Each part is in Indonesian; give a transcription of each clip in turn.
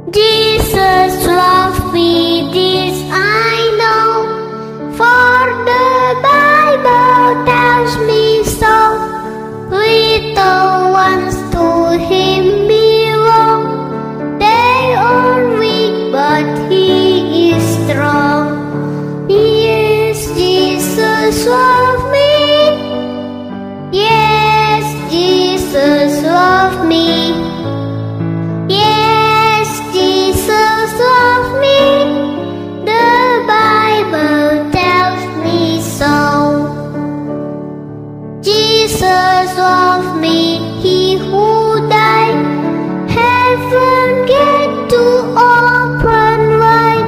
Jesus loved me, this I know, for the Bible tells me so. Little ones to Him belong, they are weak but He is strong. Yes, Jesus loved me. Yes, Jesus loved me. Yes, Jesus loved me. The Bible tells me so. Jesus loved me, He who died. Heaven gate to open wide.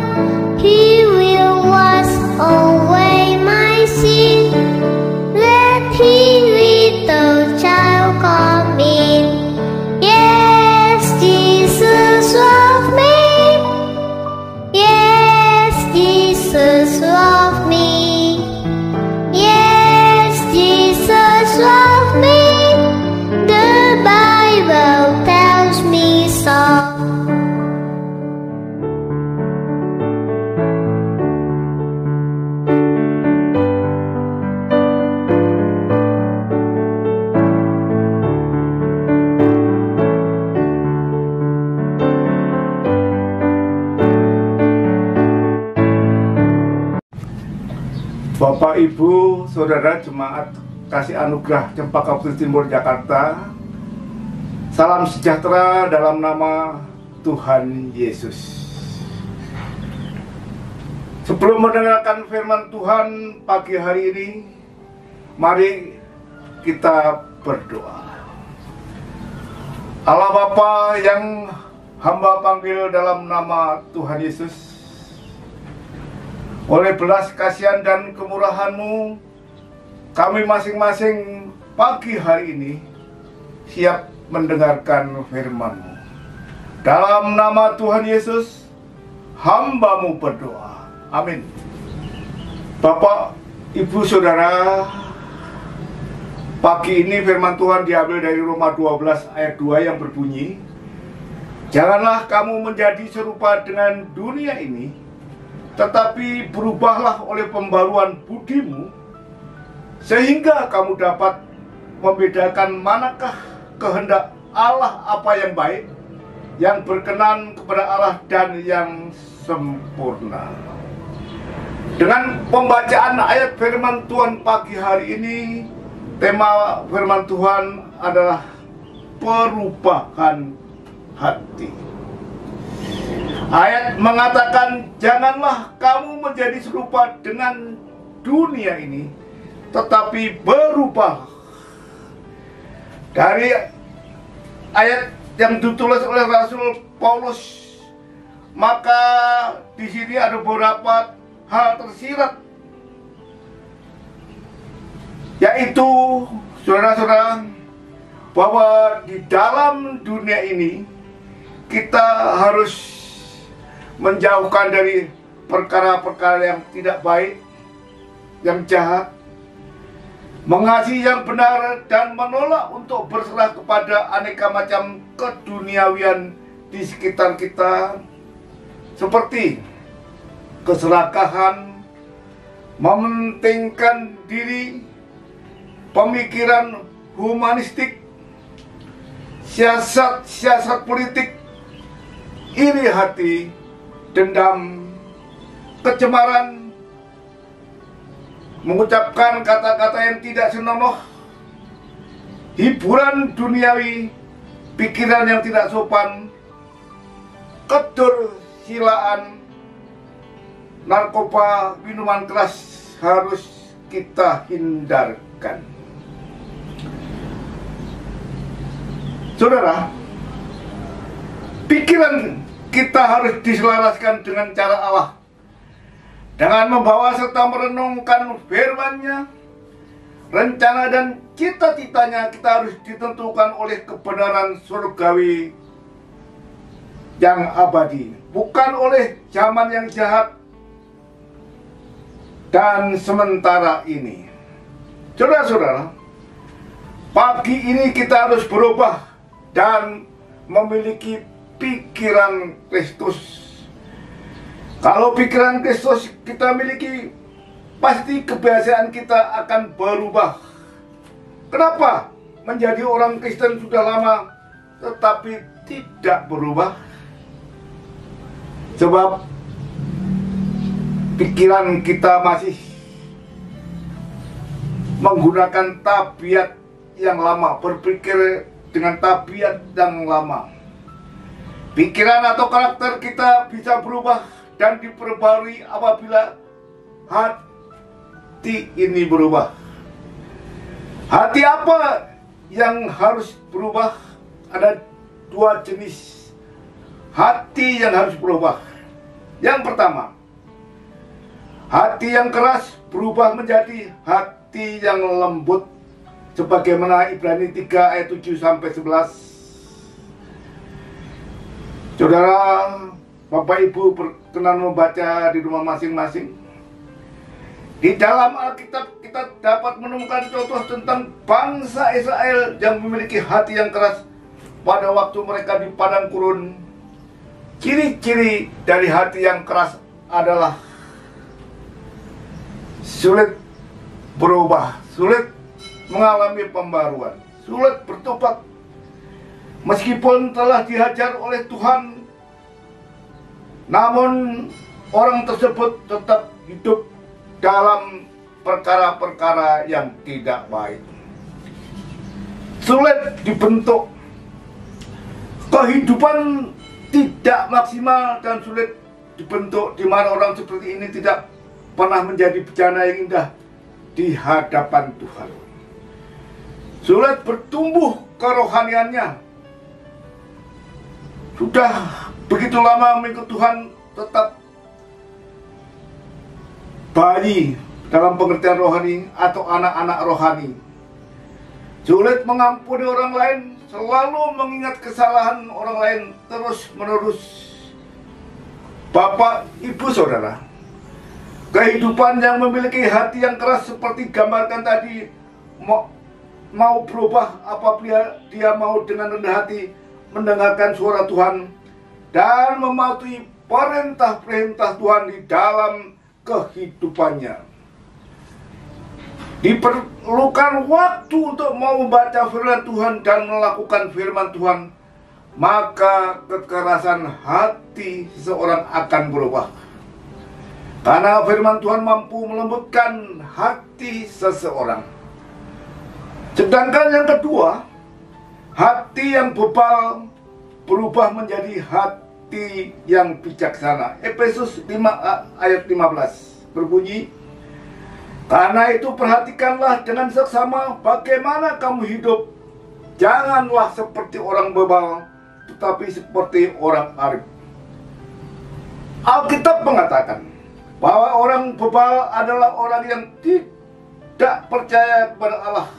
He will wash away my sin. Let His little child come in. Yes, Jesus loved me. Yes, Jesus loved me. Yes, Jesus loved me. The Bible tells me so. Bapak, Ibu, Saudara Jemaat Kasih Anugerah Cempaka Putih Timur Jakarta, salam sejahtera dalam nama Tuhan Yesus. Sebelum mendengarkan firman Tuhan pagi hari ini, mari kita berdoa. Allah Bapa yang hamba panggil dalam nama Tuhan Yesus, oleh belas kasihan dan kemurahan-Mu, kami masing-masing pagi hari ini siap mendengarkan firman-Mu. Dalam nama Tuhan Yesus, hamba-Mu berdoa. Amin. Bapak, Ibu, Saudara, pagi ini firman Tuhan diambil dari Roma 12 ayat 2 yang berbunyi, "Janganlah kamu menjadi serupa dengan dunia ini, tetapi berubahlah oleh pembaruan budimu, sehingga kamu dapat membedakan manakah kehendak Allah, apa yang baik, yang berkenan kepada Allah, dan yang sempurna." Dengan pembacaan ayat firman Tuhan pagi hari ini, tema firman Tuhan adalah perubahan hati. Ayat mengatakan, janganlah kamu menjadi serupa dengan dunia ini, tetapi berubah. Dari ayat yang ditulis oleh Rasul Paulus, maka di sini ada beberapa hal tersirat, yaitu, saudara-saudara, bahwa di dalam dunia ini kita harus menjauhkan dari perkara-perkara yang tidak baik, yang jahat, mengasihi yang benar, dan menolak untuk berserah kepada aneka macam keduniawian di sekitar kita, seperti keserakahan, mementingkan diri, pemikiran humanistik, siasat politik, iri hati, dendam, kecemaran, mengucapkan kata-kata yang tidak senonoh, hiburan duniawi, pikiran yang tidak sopan, kedursilaan, narkoba, minuman keras harus kita hindarkan. Saudara, pikiran kita harus diselaraskan dengan cara Allah, dengan membawa serta merenungkan firman-Nya. Rencana dan cita-citanya kita harus ditentukan oleh kebenaran surgawi yang abadi, bukan oleh zaman yang jahat dan sementara ini. Saudara-saudara, pagi ini kita harus berubah dan memiliki pikiran Kristus. Kalau pikiran Kristus kita miliki, pasti kebiasaan kita akan berubah. Kenapa menjadi orang Kristen sudah lama tetapi tidak berubah? Sebab pikiran kita masih menggunakan tabiat yang lama, berpikir dengan tabiat yang lama. Pikiran atau karakter kita bisa berubah dan diperbarui apabila hati ini berubah. Hati apa yang harus berubah? Ada dua jenis hati yang harus berubah. Yang pertama, hati yang keras berubah menjadi hati yang lembut, sebagaimana Ibrani 3 ayat 7-11. Saudara, Bapak Ibu berkenan membaca di rumah masing-masing. Di dalam Alkitab kita dapat menemukan contoh tentang bangsa Israel yang memiliki hati yang keras pada waktu mereka di padang gurun. Ciri-ciri dari hati yang keras adalah sulit berubah, sulit mengalami pembaruan, sulit bertobat. Meskipun telah dihajar oleh Tuhan, namun orang tersebut tetap hidup dalam perkara-perkara yang tidak baik. Sulit dibentuk, kehidupan tidak maksimal dan sulit dibentuk, di mana orang seperti ini tidak pernah menjadi bejana yang indah di hadapan Tuhan. Sulit bertumbuh kerohaniannya. Sudah begitu lama mengikut Tuhan, tetap bayi dalam pengertian rohani atau anak-anak rohani. Sulit mengampuni orang lain, selalu mengingat kesalahan orang lain terus-menerus. Bapak, Ibu, Saudara, kehidupan yang memiliki hati yang keras seperti gambarkan tadi mau berubah apabila dia mau dengan rendah hati mendengarkan suara Tuhan dan mematuhi perintah-perintah Tuhan di dalam kehidupannya. Diperlukan waktu untuk mau membaca firman Tuhan dan melakukan firman Tuhan, maka kekerasan hati seseorang akan berubah. Karena firman Tuhan mampu melembutkan hati seseorang. Sedangkan yang kedua, hati yang bebal berubah menjadi hati yang bijaksana. Efesus 5 ayat 15 berbunyi, karena itu perhatikanlah dengan seksama bagaimana kamu hidup. Janganlah seperti orang bebal, tetapi seperti orang arif. Alkitab mengatakan bahwa orang bebal adalah orang yang tidak percaya kepada Allah.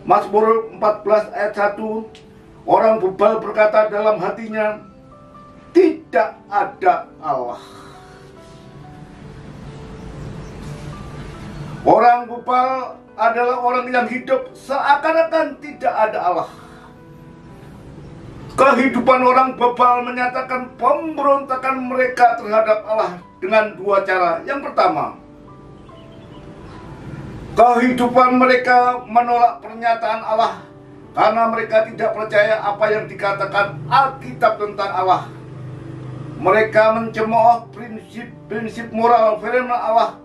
Mazmur 14 ayat 1, orang bebal berkata dalam hatinya, tidak ada Allah. Orang bebal adalah orang yang hidup seakan-akan tidak ada Allah. Kehidupan orang bebal menyatakan pemberontakan mereka terhadap Allah dengan dua cara. Yang pertama, kehidupan mereka menolak pernyataan Allah karena mereka tidak percaya apa yang dikatakan Alkitab tentang Allah. Mereka mencemooh prinsip moral firman Allah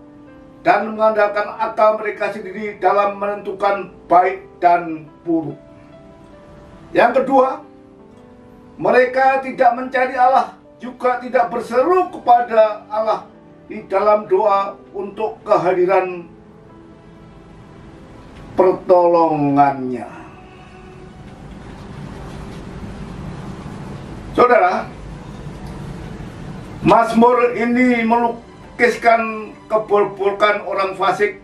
dan mengandalkan akal mereka sendiri dalam menentukan baik dan buruk. Yang kedua, mereka tidak mencari Allah, juga tidak berseru kepada Allah di dalam doa untuk kehadiran pertolongannya. Saudara, Mazmur ini melukis melukiskan keburbukan orang fasik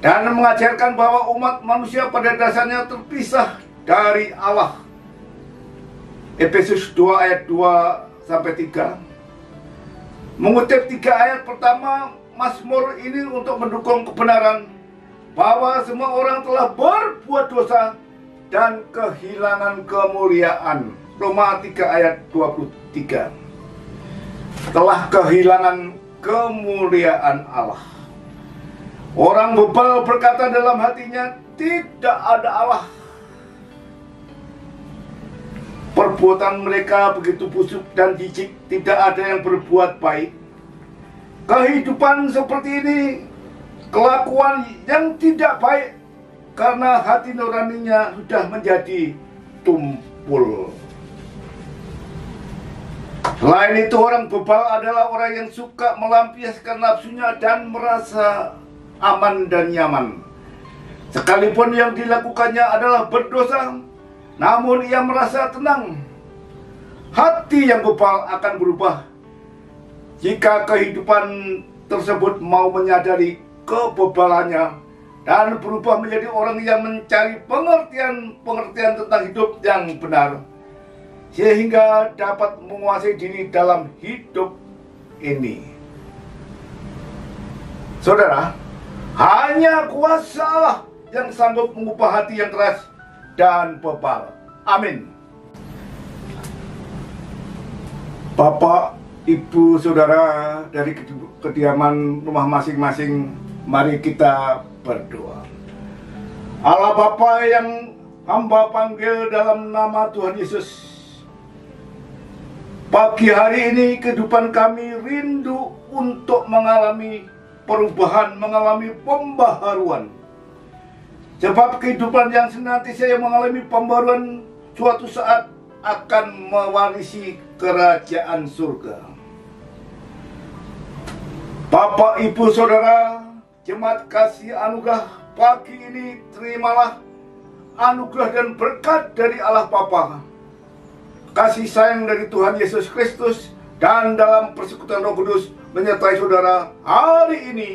dan mengajarkan bahwa umat manusia pada dasarnya terpisah dari Allah. Efesus 2 ayat 2-3 mengutip 3 ayat pertama Mazmur ini untuk mendukung kebenaran bahwa semua orang telah berbuat dosa dan kehilangan kemuliaan. Roma 3 ayat 23. Telah kehilangan kemuliaan Allah. Orang bebal berkata dalam hatinya, tidak ada Allah. Perbuatan mereka begitu busuk dan jijik, tidak ada yang berbuat baik. Kehidupan seperti ini, kelakuan yang tidak baik, karena hati nuraninya sudah menjadi tumpul. Selain itu, orang bebal adalah orang yang suka melampiaskan nafsunya dan merasa aman dan nyaman. Sekalipun yang dilakukannya adalah berdosa, namun ia merasa tenang. Hati yang bebal akan berubah jika kehidupan tersebut mau menyadari kebebalannya dan berubah menjadi orang yang mencari pengertian tentang hidup yang benar, sehingga dapat menguasai diri dalam hidup ini. Saudara, hanya kuasa Allah yang sanggup mengubah hati yang keras dan bebal. Amin. Bapak, Ibu, Saudara, dari kediaman rumah masing-masing, mari kita berdoa. Allah Bapa yang hamba panggil dalam nama Tuhan Yesus, pagi hari ini kehidupan kami rindu untuk mengalami perubahan, mengalami pembaharuan. Sebab kehidupan yang senantiasa yang mengalami pembaruan suatu saat akan mewarisi kerajaan surga. Bapak, Ibu, Saudara, jemaat kasih anugerah, pagi ini terimalah anugerah dan berkat dari Allah Bapa, kasih sayang dari Tuhan Yesus Kristus, dan dalam persekutuan Roh Kudus menyertai saudara hari ini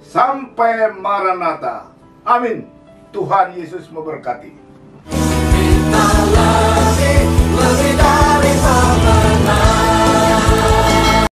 sampai Maranatha. Amin. Tuhan Yesus memberkati.